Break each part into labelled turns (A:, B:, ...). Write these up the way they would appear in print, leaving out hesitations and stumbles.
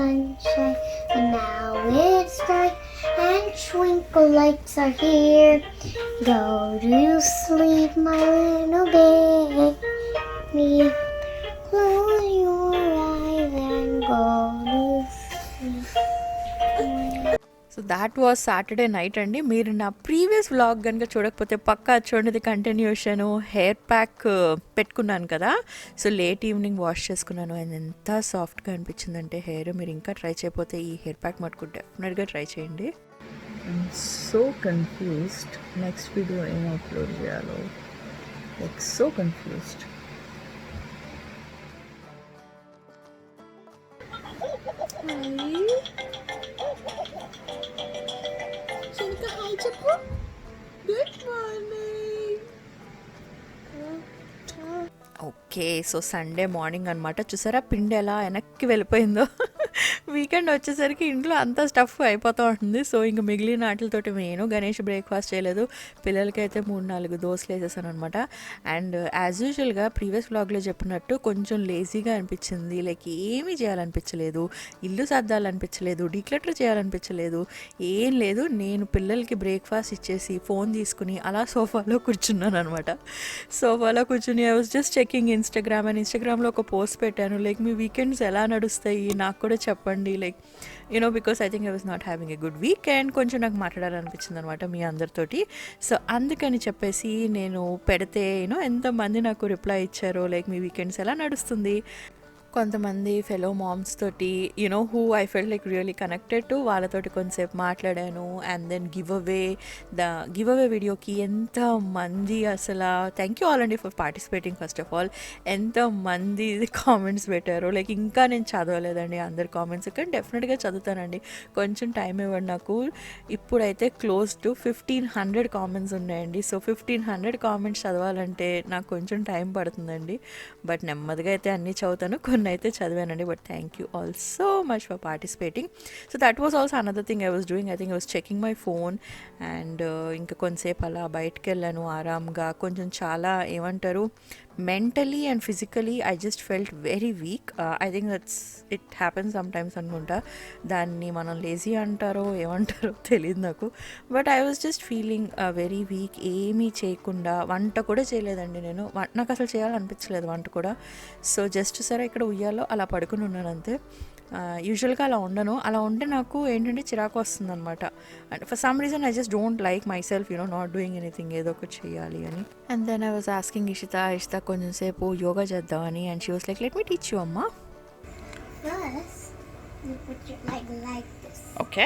A: sunshine, and now it's bright, and twinkle lights are here. Go to sleep, my little baby. Close your eyes and go to sleep.
B: So that was Saturday night అండి. మీరు నా previous vlog కనుక చూడకపోతే పక్కా చూడండి, continuation. Hair pack పెట్టుకున్నాను కదా, so late evening wash చేసుకున్నాను. And ఎంత సాఫ్ట్గా అనిపించిందంటే హెయిర్. మీరు ఇంకా ట్రై చేయకపోతే ఈ హెయిర్ ప్యాక్ మటుకు డెఫినెట్గా ట్రై చేయండి.
C: I'm so confused next video ఏం అప్లోడ్ చేయాలో. Like so confused.
B: Okay, so Sunday morning అనమాట. చూసారా పిండి ఎలా వెనక్కి వెళ్ళిపోయిందో. వీకెండ్ వచ్చేసరికి ఇంట్లో అంతా స్టఫ్ అయిపోతూ ఉంటుంది. సో ఇంక మిగిలిన వాటితోటి నేను గణేష్ బ్రేక్ఫాస్ట్ చేయలేదు. పిల్లలకైతే 3-4 దోశలు వేసేసాను అనమాట. అండ్ యాజ్ యూజువల్గా ప్రీవియస్ వ్లాగ్లో చెప్పినట్టు కొంచెం లేజీగా అనిపించింది. లైక్ ఏమీ చేయాలనిపించలేదు, ఇల్లు సర్దాలనిపించలేదు, డీక్లటర్ చేయాలనిపించలేదు, ఏం లేదు. నేను పిల్లలకి బ్రేక్ఫాస్ట్ ఇచ్చేసి ఫోన్ తీసుకుని అలా సోఫాలో కూర్చున్నాను అనమాట. సోఫాలో కూర్చుని I was just checking Instagram. And ఇన్స్టాగ్రామ్లో ఒక పోస్ట్ పెట్టాను, లైక్ మీ వీకెండ్స్ ఎలా నడుస్తాయి నాకు కూడా చెప్పండి. Like because I think I was not having a good weekend. కొంచెం నాకు మాట్లాడాలనిపించింది అనమాట మీ అందరితోటి. సో అందుకని చెప్పేసి నేను పెడితే ఎంతమంది నాకు రిప్లై ఇచ్చారో, లైక్ మీ వీకెండ్స్ ఎలా నడుస్తుంది. కొంతమంది ఫెలో మామ్స్ తోటి who I felt like really connected to, వాళ్ళతోటి కొంతసేపు మాట్లాడాను. అండ్ దెన్ గివ్ అవే వీడియోకి ఎంతమంది అసలు థ్యాంక్ యూ ఆల్ అండి for participating. First of all ఎంతమంది కామెంట్స్ పెట్టారు. లైక్ ఇంకా నేను చదవలేదండి అందరి కామెంట్స్, కానీ డెఫినెట్గా చదువుతానండి. కొంచెం టైం ఇవ్వండి నాకు. ఇప్పుడైతే క్లోజ్ టు 1500 కామెంట్స్ ఉన్నాయండి. సో 1500 కామెంట్స్ చదవాలంటే నాకు కొంచెం టైం పడుతుందండి. బట్ నెమ్మదిగా అయితే అన్నీ చదువుతాను, కొన్ని అయితే చదివానండి. But thank you all so much for participating. So that was also another thing I was doing. I think I was checking my phone. And ఇంకా కొంతసేపు అలా బయటకు వెళ్ళాను ఆరామ్గా. కొంచెం చాలా ఏమంటారు, mentally and physically I just felt very weak. I think it happens sometimes అనుకుంటా. దాన్ని మనం లేజీ అంటారో ఏమంటారో తెలియదు నాకు. But I was just feeling very weak. ఏమీ చేయకుండా, వంట కూడా చేయలేదండి నేను. నాకు అసలు చేయాలనిపించలేదు వంట కూడా. సో జస్ట్ సరే ఇక్కడ ఉయ్యాలో అలా పడుకుని ఉన్నాను అంతే. యూజువల్గా అలా ఉండను. అలా ఉంటే నాకు ఏంటంటే చిరాకు వస్తుంది అనమాట. And for some reason I just don't like myself not doing anything, ఏదో ఒకటి చేయాలి అని. And then I was asking Ishita కొంచెం సేపు యోగా చేద్దామని. And she was like let me teach you అమ్మా.
A: First, you put your leg like this.
B: Okay,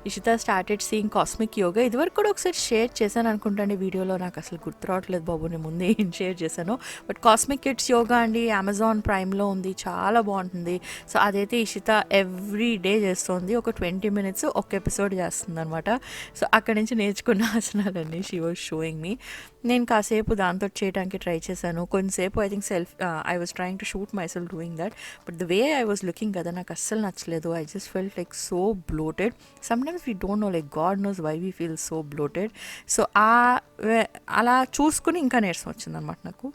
B: Ishita started seeing Cosmic Yoga. ఇదివరకు కూడా ఒకసారి షేర్ చేశాను అనుకుంటాండి వీడియోలో, నాకు అసలు గుర్తు రావట్లేదు బాబు నేను ముందే ఏం షేర్ చేశాను. బట్ కాస్మిక్ కిడ్స్ యోగా అండి, అమెజాన్ ప్రైమ్లో ఉంది, చాలా బాగుంటుంది. సో అదైతే ఇషిత ఎవ్రీ డే చేస్తుంది. ఒక 20 minutes ఒక ఎపిసోడ్ చేస్తుంది అనమాట. సో అక్కడి నుంచి నేర్చుకున్న ఆసనాలన్నీ షీ వాజ్ షోయింగ్ మీ. నేను కాసేపు దాంతో చేయడానికి ట్రై చేశాను. కొంతసేపు I think I was trying to shoot my self doing that. But the way I was looking కదా, నాకు అస్సలు నచ్చలేదు. I just felt like so bloated. Sometimes we don't know, like God knows why we feel so bloated. So అలా చూసుకుని ఇంకా నీరసం వచ్చింది అనమాట నాకు.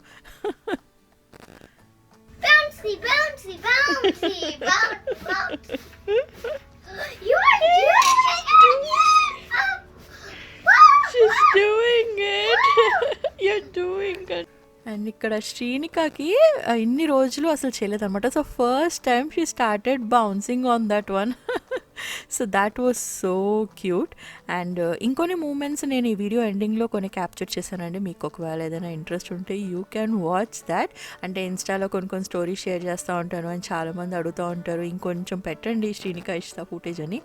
A: Bouncy, bouncy, bouncy, bouncy, bouncy. You are doing it!
B: She's doing it. You're doing it. And ఇక్కడ శ్రీనికాకి ఇన్ని రోజులు అసలు చేయలేదన్నమాట. So first time she started bouncing on that one. So that was so cute. And ఇంకొన్ని moments నేను ఈ video ఎండింగ్లో కొన్ని క్యాప్చర్ చేశానండి. మీకు ఒకవేళ ఏదైనా ఇంట్రెస్ట్ ఉంటే యూ క్యాన్ వాచ్ దాట్. అంటే ఇన్స్టాలో కొన్ని స్టోరీస్ షేర్ చేస్తూ ఉంటాను అండ్ చాలామంది అడుగుతూ ఉంటారు ఇంకొంచెం పెట్టండి శ్రీనిక ఇష్ట ఫుటేజ్ అని.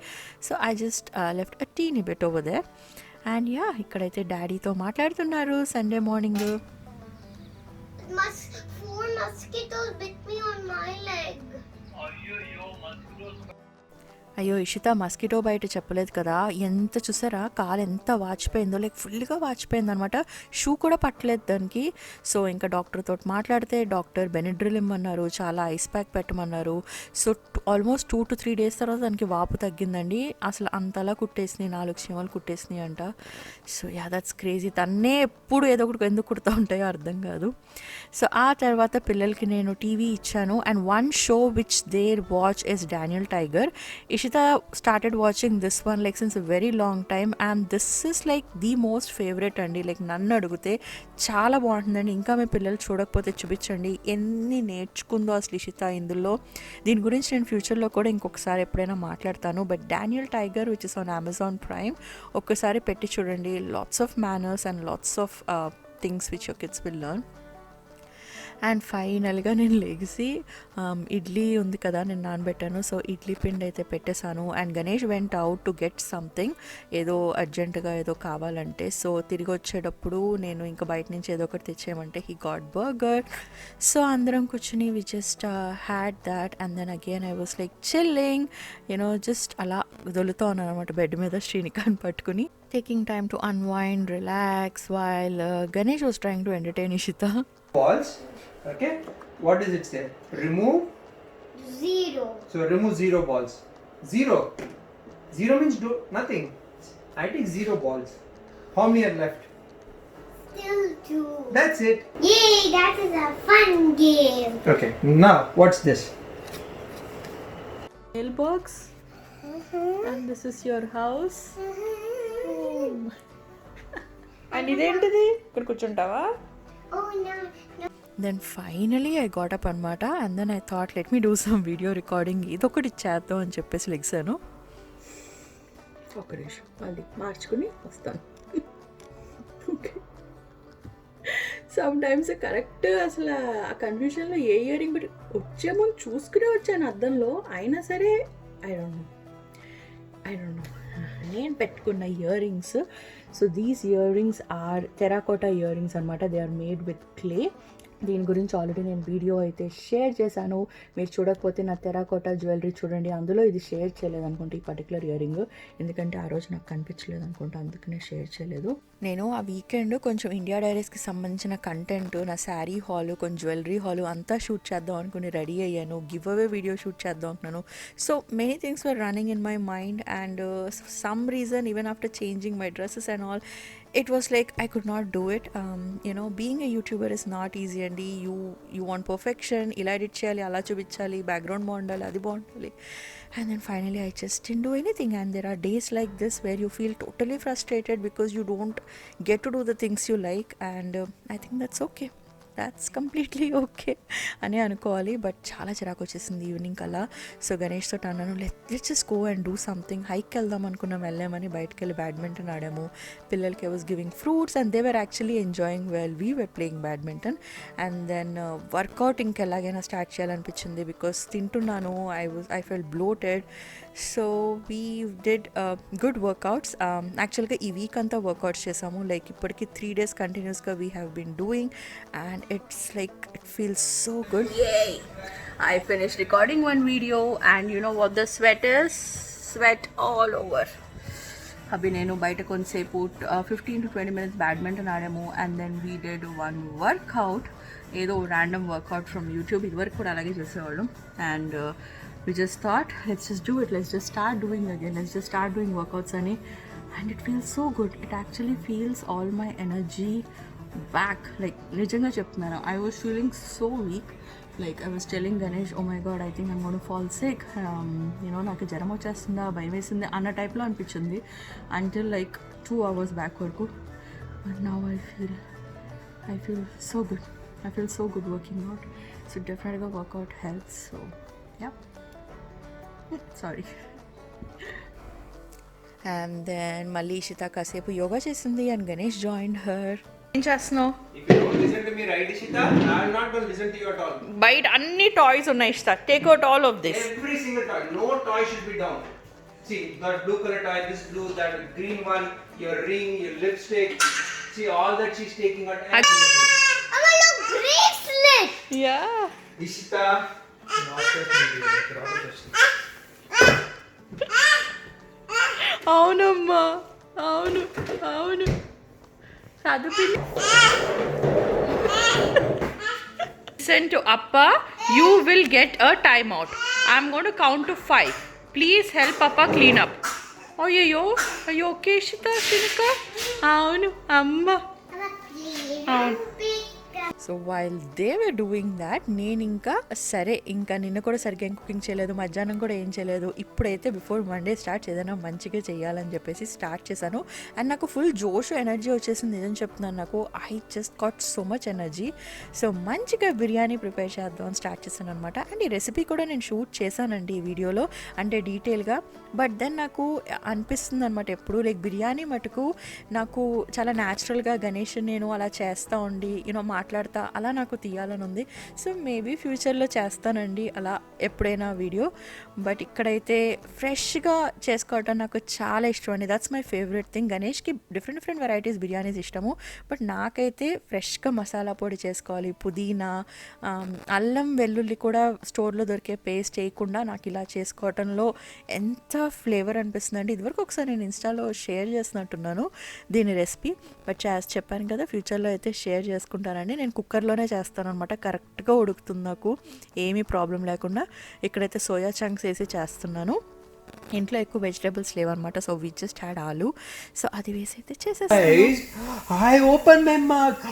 B: So I just left a tiny bit over there. And ఇక్కడైతే డాడీతో మాట్లాడుతున్నారు Sunday morning.
A: 4 mosquitoes bit me on my leg.
B: అయ్యో ఇషిత, మస్కిటో బయట చెప్పలేదు కదా, ఎంత చూసారా కాలు ఎంత వాచిపోయిందో, లైక్ ఫుల్గా వాచిపోయింది అనమాట. షూ కూడా పట్టలేదు దానికి. సో ఇంకా డాక్టర్ తోటి మాట్లాడితే డాక్టర్ బెనిడ్రిల్ ఇమ్మన్నారు, చాలా ఐస్ ప్యాక్ పెట్టమన్నారు. సో ఆల్మోస్ట్ 2 to 3 డేస్ తర్వాత దానికి వాపు తగ్గిందండి. అసలు అంతలా కుట్టేసినాయి, 4 చీమలు కుట్టేసినాయి అంట. So yeah that's crazy. తన్నే ఎప్పుడు ఏదో ఒకటి ఎందుకు కుడతా ఉంటాయో అర్థం కాదు. సో ఆ తర్వాత పిల్లలకి నేను టీవీ ఇచ్చాను. And one show which there watch is Daniel Tiger. Ishita started watching this one like since a very long time and this is like the most favourite అండి. లైక్ నన్ను అడిగితే చాలా బాగుంటుందండి. ఇంకా మీ పిల్లలు చూడకపోతే చూపించండి, ఎన్ని నేర్చుకుందో అసలు ఇషిత ఇందులో. దీని గురించి నేను ఫ్యూచర్లో కూడా ఇంకొకసారి ఎప్పుడైనా మాట్లాడతాను. But Daniel tiger which is on Amazon prime, ఒక్కసారి పెట్టి చూడండి. Lots of manners and lots of things which your kids will learn. And ఫైనల్గా నేను లెగిసి ఇడ్లీ ఉంది కదా నేను నానబెట్టాను. సో ఇడ్లీ పిండి అయితే పెట్టేశాను. And Ganesh went out to get something, ఏదో అర్జెంటుగా ఏదో కావాలంటే. సో తిరిగి వచ్చేటప్పుడు నేను ఇంకా బయట నుంచి ఏదో ఒకటి తెచ్చేయమంటే హీ గాట్ బర్గర్. సో అందరం కూర్చుని we just had that and then again I was like chilling, you know just అలా దొలుతా ఉన్నాను అనమాట బెడ్ మీద శ్రీనికాని పట్టుకుని. taking time to unwind, relax while Ganesh was trying to entertain Ishita.
D: Balls, okay? What does it say? Remove.
A: 0.
D: So remove 0 balls. 0. 0 means do nothing. I take 0 balls. How many are left?
A: Still 2.
D: That's it.
A: Yay, that is a fun game.
D: Okay. Now what's this?
B: Mailbox. And this is your house. And ఇదేంటిది ఇక్కడ కూర్చుంటావా?
A: Oh no, no.
B: Then finally I got up అనమాట. And then I thought let me do some video recording. ఇదొకటి చేద్దాం అని చెప్పేసి లెగ్సాను. ఒక నిమిషం మళ్ళీ మార్చుకుని వస్తాను. ఓకే, సమ్ టైమ్స్ కరెక్ట్ అసలు ఆ కన్ఫ్యూషన్లో ఏ ఇయరింగ్ బట్టి వచ్చే ముందు చూసుకునే వచ్చాను అద్దంలో. అయినా సరే ఐ డోంట్ నో నేను పెట్టుకున్న earrings. So these earrings are terracotta earrings అనమాట. They are made with clay. దీని గురించి ఆల్రెడీ నేను వీడియో అయితే షేర్ చేశాను. మీరు చూడకపోతే నా టెరాకోటా జ్యువెలరీ చూడండి, అందులో ఇది షేర్ చేయలేదు అనుకుంటే ఈ పర్టికులర్ ఇయర్ రింగ్, ఎందుకంటే ఆ రోజు నాకు కనిపించలేదు అనుకుంటా, అందుకనే షేర్ చేయలేదు. నేను ఆ వీకెండ్ కొంచెం ఇండియా డైరీస్కి సంబంధించిన కంటెంట్, నా శారీ హాలు, కొంచెం జ్యువెలరీ హాలు అంతా షూట్ చేద్దాం అనుకుని రెడీ అయ్యాను. గివ్ అవే వీడియో షూట్ చేద్దాం అనుకున్నాను. So many things were running in my mind and some reason even after changing my dresses and all it was like I could not do it. You know, being a YouTuber is not easy and you want perfection. Ila edit cheyali, ala chubichali, background baundali, adi baundali. And then finally I just didn't do anything. And there are days like this where you feel totally frustrated because you don't get to do the things you like, and I think that's okay. That's completely okay అని అనుకోవాలి. But చాలా చిరాకు వచ్చేసింది evening కల్లా. So Ganesh తోటి అన్నాను let's just go and do something. హైక్కి వెళ్దాం అనుకున్నాం, వెళ్ళామని బయటకు వెళ్ళి బ్యాడ్మింటన్ ఆడాము. పిల్లలకి I was giving fruits and they were actually enjoying well we were playing badminton. And then workout ఇంకెలాగైనా స్టార్ట్ చేయాలనిపించింది బికాస్ తింటున్నాను. I felt bloated. So we did good workouts. యాక్చువల్గా ఈ వీక్ అంతా వర్కౌట్స్ చేసాము. లైక్ ఇప్పటికి 3 days కంటిన్యూస్గా we have been doing and it's like it feels so good. Yay, I finished recording one video and you know what the sweat is? Sweat all over. Abhi nenu baita konsepu 15 to 20 minutes badminton aadamu and then we did one workout, ఏదో random workout from YouTube. ఇదివరకు కూడా అలాగే చేసేవాళ్ళం and we just thought let's just do it, let's just start doing again, let's just start doing workouts ani, and it feels so good. It actually feels all my energy back. Like నిజంగా చెప్తున్నాను, I was feeling so weak. Like I was telling Ganesh, oh my god, I think I'm going to fall sick. You know, నాకు జ్వరం వచ్చేస్తుందా, భయం వేసింది అన్న టైప్లో అనిపించింది until like 2 hours back వరకు. But now I feel so good. I feel so good working out. So definitely workout helps. So yeah. Sorry. And then మళ్ళీ ఇషిత కాసేపు యోగా చేసింది and Ganesh joined her. ఏం చేస్తున్నావు?
D: If you don't listen to me, right, Ishita, I'm not going to listen to you at all.
B: బయట అన్ని toys ఉన్నాయి Ishita. Take out all of this.
D: Every single toy. No toy should be down. See, that blue color toy, this blue, that green one, your ring, your lipstick. See, all that she's taking out.
A: I'm a little bracelet.
B: Yeah.
D: Ishita.
B: అవునమ్మా, అవును అవును. Listen to Appa, you will get a time out. I'm going to count to 5. Please help papa clean up. అయ్యో అయ్యో okay Srinika. అవును అమ్మ. అవును. So while they were doing that నేను ఇంకా సరే ఇంకా నిన్న కూడా సరిగ్గా ఏం కుకింగ్ చేయలేదు, మధ్యాహ్నం కూడా ఏం చేయలేదు, ఇప్పుడైతే బిఫోర్ మండే స్టార్ట్ ఏదైనా మంచిగా చేయాలని చెప్పేసి స్టార్ట్ చేశాను. అండ్ నాకు ఫుల్ జోష్ ఎనర్జీ వచ్చేసింది, నిజం చెప్తున్నాను. నాకు I just got so much energy. So మంచిగా బిర్యానీ ప్రిపేర్ చేద్దాం అని స్టార్ట్ చేశాను అనమాట. అండ్ ఈ రెసిపీ కూడా నేను షూట్ చేశానండి ఈ వీడియోలో, అంటే డీటెయిల్గా. బట్ దెన్ నాకు అనిపిస్తుంది అనమాట ఎప్పుడు లైక్ బిర్యానీ మటుకు నాకు చాలా న్యాచురల్గా గణేష్ నేను అలా చేస్తూ ఉండి మాట్లాడుతూ అలా నాకు తీయాలని ఉంది. సో మేబీ ఫ్యూచర్లో చేస్తానండి అలా ఎప్పుడైనా వీడియో. బట్ ఇక్కడైతే ఫ్రెష్గా చేసుకోవటం నాకు చాలా ఇష్టం అండి. That's my favourite thing. గణేష్కి డిఫరెంట్ వెరైటీస్ బిర్యానీస్ ఇష్టము, బట్ నాకైతే ఫ్రెష్గా మసాలా పొడి చేసుకోవాలి, పుదీనా, అల్లం వెల్లుల్లి కూడా స్టోర్లో దొరికే పేస్ట్ వేయకుండా నాకు ఇలా చేసుకోవటంలో ఎంత ఫ్లేవర్ అనిపిస్తుందండి. ఇదివరకు ఒకసారి నేను ఇన్స్టాలో షేర్ చేసినట్టున్నాను దీని రెసిపీ, బట్ చెప్పాను కదా ఫ్యూచర్లో అయితే షేర్ చేసుకుంటానండి. నేను కుక్కర్లోనే చేస్తాను అనమాట, కరెక్ట్గా ఉడుకుతుంది నాకు, ఏమీ ప్రాబ్లం లేకుండా. ఇక్కడైతే సోయా చంక్స్ వేసి చేస్తున్నాను. ఇంట్లో ఎక్కువ వెజిటేబుల్స్ లేవన్నమాట, so we just had aloo. So అది వేసి అయితే చేసేస్తాను.
D: I opened my mouth.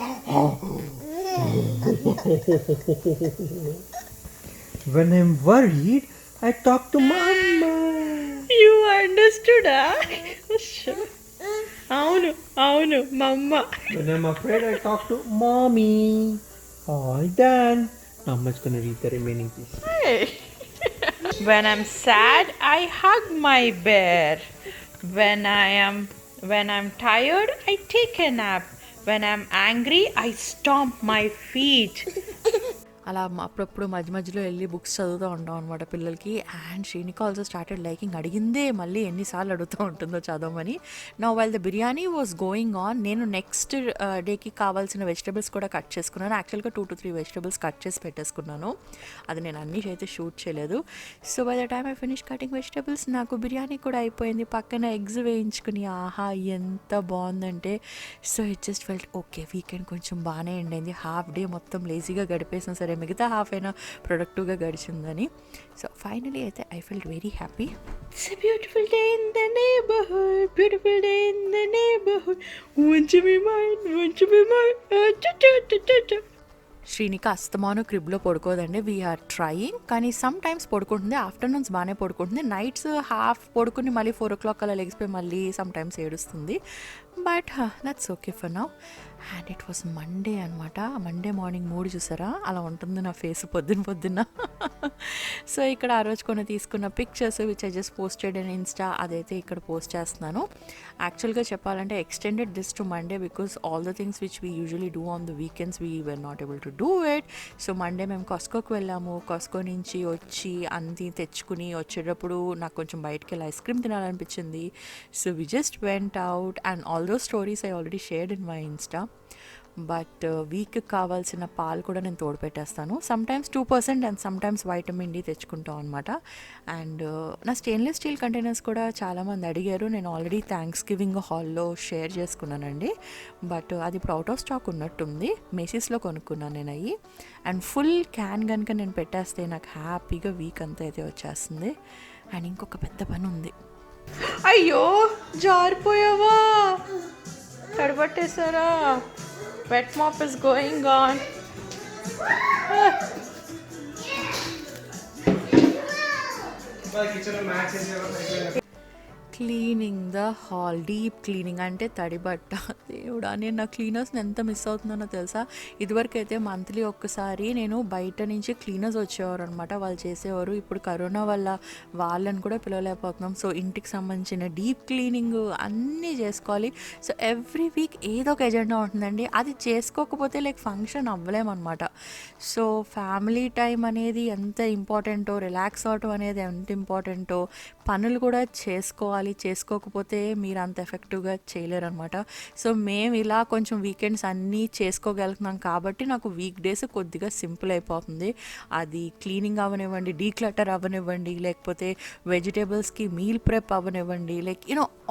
D: When I'm worried, I talk to mama.
B: You understood, అవును అవును మమ్మ.
D: When I'm afraid, I talk to mommy. All done. Now I'm just gonna read the remaining piece.
B: When I'm sad, I hug my bear. When I'm tired, I take a nap. When I'm angry, I stomp my feet. అలా అప్పుడప్పుడు మధ్య మధ్యలో వెళ్ళి books చదువుతూ ఉంటాం అనమాట పిల్లలకి. And Srinika also started liking, అడిగిందే మళ్ళీ ఎన్నిసార్లు అడుగుతూ ఉంటుందో చదవమని. Now while the biryani was going on, నేను నెక్స్ట్ డేకి కావాల్సిన వెజిటబుల్స్ కూడా కట్ చేసుకున్నాను. యాక్చువల్గా 2 to 3 వెజిటబుల్స్ కట్ చేసి పెట్టేసుకున్నాను, అది నేను అన్నీ అయితే షూట్ చేయలేదు. So by the time I finish cutting vegetables నాకు బిర్యానీ కూడా అయిపోయింది. పక్కన ఎగ్స్ వేయించుకుని ఆహా ఎంత బాగుందంటే. So it just felt okay, weekend కొంచెం బాగానే ఎండైంది. హాఫ్ డే మొత్తం లేజీగా గడిపేసిన సరే మిగతా హాఫ్ అయినా ప్రొడక్టివ్గా గడిచిందని. సో ఫైనలీ అయితే I felt very happy. It's a beautiful day in the neighbourhood, beautiful day in the neighbourhood, won't you be mine, won't you be mine. Srinika అస్తమాను క్రిబ్లో పడుకోదండి, వీఆర్ ట్రయింగ్. కానీ సమ్ టైమ్స్ పడుకుంటుంది, afternoons బాగానే పడుకుంటుంది, nights half పడుకుని మళ్ళీ 4 o'clock అలా లెగిసిపోయి మళ్ళీ సమ్ టైమ్స్ ఏడుస్తుంది. But that's okay for now. And it was Monday అనమాట. మండే మార్నింగ్ మూడు చూసారా అలా ఉంటుంది నా ఫేస్ పొద్దున్న. సో ఇక్కడ ఆ రోజు కొన్ని తీసుకున్న pictures which I just posted in Insta, అదైతే ఇక్కడ పోస్ట్ చేస్తున్నాను. యాక్చువల్గా చెప్పాలంటే extended this to Monday because all the things which we usually do on the weekends we were not able to do it. So Monday మేము కాస్కోకి వెళ్ళాము. కాస్కో నుంచి వచ్చి అన్నీ తెచ్చుకుని వచ్చేటప్పుడు నాకు కొంచెం బయటకి వెళ్ళి ఐస్ క్రీమ్ తినాలనిపించింది. So we just went out and all those stories I already shared in my insta. But వీక్కి కావాల్సిన పాలు కూడా నేను తోడు పెట్టేస్తాను. Sometimes 2% and sometimes vitamin D తెచ్చుకుంటాం అనమాట. అండ్ నా స్టెయిన్లెస్ స్టీల్ కంటైనర్స్ కూడా చాలామంది అడిగారు. నేను ఆల్రెడీ థ్యాంక్స్ గివింగ్ హాల్లో షేర్ చేసుకున్నానండి, బట్ అది ఇప్పుడు అవుట్ ఆఫ్ స్టాక్ ఉన్నట్టుంది. మేసీస్లో కొనుక్కున్నాను నేను అవి. అండ్ ఫుల్ క్యాన్ కనుక నేను పెట్టేస్తే నాకు హ్యాపీగా వీక్ అంతా అయితే వచ్చేస్తుంది. అండ్ ఇంకొక పెద్ద పని ఉంది. అయ్యో జారిపోయావా, తడబట్టేశారా? Wet mop is going on. Cleaning the hall, deep cleaning అంటే తడి బట్ట. దేవుడా, నేను నా క్లీనర్స్ని ఎంత మిస్ అవుతున్నానో తెలుసా. ఇదివరకు అయితే మంత్లీ ఒక్కసారి నేను బయట నుంచి క్లీనర్స్ వచ్చేవారు అనమాట, వాళ్ళు చేసేవారు. ఇప్పుడు కరోనా వల్ల వాళ్ళని కూడా పిలవలేకపోతున్నాం. సో ఇంటికి సంబంధించిన డీప్ క్లీనింగ్ అన్నీ చేసుకోవాలి. సో ఎవ్రీ వీక్ ఏదో ఒక ఎజెండా ఉంటుందండి, అది చేసుకోకపోతే లైక్ ఫంక్షన్ అవ్వలేమన్నమాట. సో ఫ్యామిలీ టైం అనేది ఎంత ఇంపార్టెంటో, రిలాక్స్ అవటం అనేది ఎంత ఇంపార్టెంటో, పనులు కూడా చేసుకోవాలి. చేసుకోకపోతే మీరు అంత ఎఫెక్టివ్గా చేయలేరు అనమాట. సో మేము ఇలా కొంచెం వీకెండ్స్ అన్నీ చేసుకోగలుగుతున్నాం కాబట్టి నాకు వీక్ డేస్ కొద్దిగా సింపుల్ అయిపోతుంది. అది క్లీనింగ్ అవ్వనివ్వండి, డీక్లటర్ అవ్వనివ్వండి, లేకపోతే వెజిటేబుల్స్కి మీల్ ప్రెప్ అవ్వనివ్వండి, like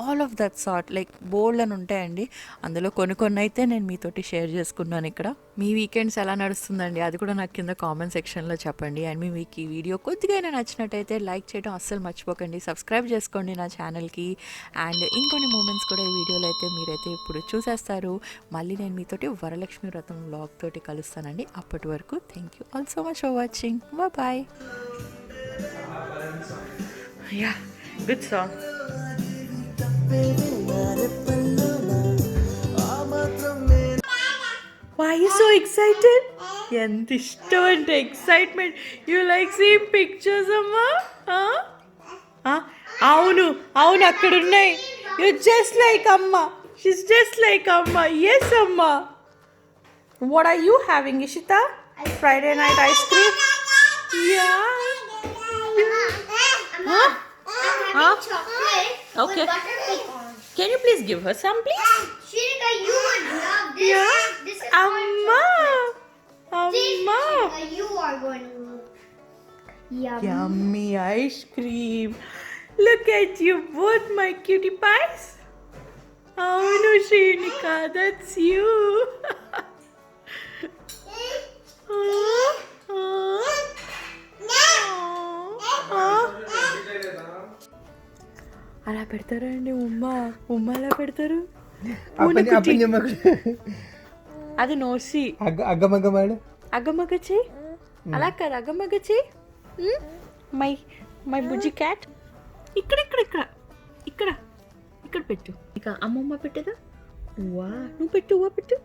B: all of that sort, like బోల్డ్ అని ఉంటాయండి. అందులో కొన్ని అయితే నేను మీతోటి షేర్ చేసుకున్నాను ఇక్కడ. మీ వీకెండ్స్ ఎలా నడుస్తుందండి అది కూడా నాకు కింద కామెంట్ సెక్షన్లో చెప్పండి. అండ్ మీకు ఈ వీడియో కొద్దిగా నచ్చినట్టయితే లైక్ చేయడం అస్సలు మర్చిపోకండి. సబ్స్క్రైబ్ చేసుకోండి నా ఛానల్కి. అండ్ ఇంకొన్ని మూమెంట్స్ కూడా ఈ వీడియోలో అయితే మీరైతే ఇప్పుడు చూసేస్తారు. మళ్ళీ నేను మీతోటి వరలక్ష్మి వ్రతం వ్లాగ్ తోటి కలుస్తానండి. అప్పటి వరకు thank you all so much for watching. Bye. Yeah good song. Why are you so excited? ఎంత ఇష్టం అంటే excitement. You like seeing pictures అమ్మా? అవును అవును అక్కడ ఉన్నాయి. యూ జస్ట్ లైక్ అమ్మ. షీస్ జస్ట్ లైక్ అమ్మ. ఎస్ అమ్మ. What are you having Ishita? Friday night ice cream? Yeah.
A: Chocolate
B: Okay.
A: with buttermilk on.
B: Can you please give her some, please?
A: Shirika, you would love this.
B: Yeah.
A: This is
B: Amma. Amma.
A: Shirika, you are going to. Yum.
B: Yummy ice cream. Look at you both, my cutie pies. Oh no, Shrenika, that's you. అలా పెడతారా అండి? ఉమ్మ అలా పెడతారు. అది నోసి అగ్గమగ్గ చెయ్యి. అలా కాదు, అగ్గమగ్గ చెయ్యి. My my Bujji cat. ఇక్కడ ఇక్కడ ఇక్కడ ఇక్కడ ఇక్కడ పెట్టు. ఇక అమ్మమ్మ పెట్టదా? వా నువ్వు పెట్టు. పెట్టు.